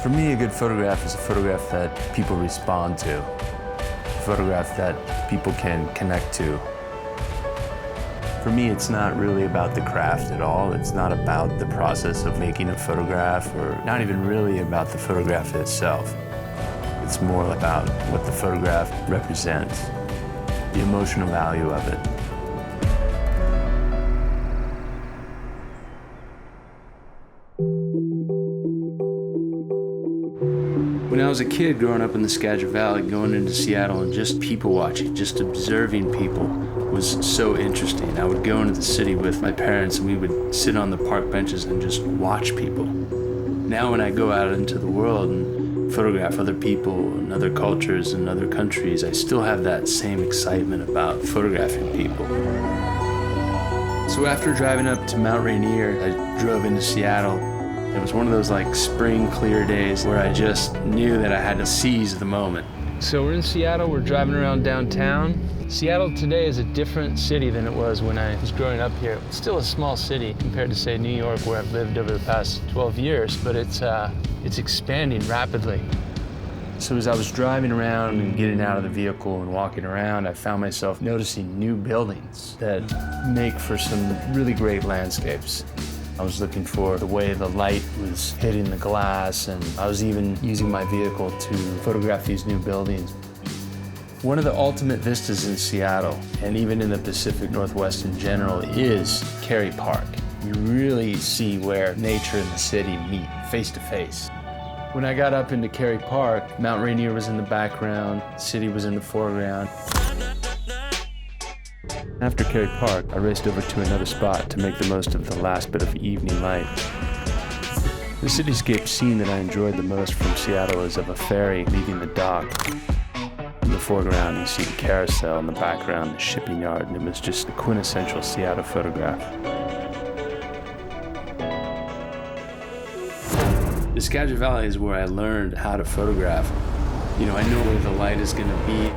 For me, a good photograph is a photograph that people respond to, a photograph that people can connect to. For me, it's not really about the craft at all. It's not about the process of making a photograph, or not even really about the photograph itself. It's more about what the photograph represents, the emotional value of it. When I was a kid growing up in the Skagit Valley, going into Seattle and just people watching, just observing people was so interesting. I would go into the city with my parents and we would sit on the park benches and just watch people. Now when I go out into the world and photograph other people and other cultures and other countries, I still have that same excitement about photographing people. So after driving up to Mount Rainier, I drove into Seattle. It was one of those like spring clear days where I just knew that I had to seize the moment. So we're in Seattle, we're driving around downtown. Seattle today is a different city than it was when I was growing up here. It's still a small city compared to, say, New York, where I've lived over the past 12 years, but it's expanding rapidly. So as I was driving around and getting out of the vehicle and walking around, I found myself noticing new buildings that make for some really great landscapes. I was looking for the way the light was hitting the glass, and I was even using my vehicle to photograph these new buildings. One of the ultimate vistas in Seattle, and even in the Pacific Northwest in general, is Cary Park. You really see where nature and the city meet face to face. When I got up into Cary Park, Mount Rainier was in the background, the city was in the foreground. After Cary Park, I raced over to another spot to make the most of the last bit of evening light. The cityscape scene that I enjoyed the most from Seattle is of a ferry leaving the dock. In the foreground, you see the carousel, in the background, the shipping yard, and it was just the quintessential Seattle photograph. The Skagit Valley is where I learned how to photograph. You know, I know where the light is going to be.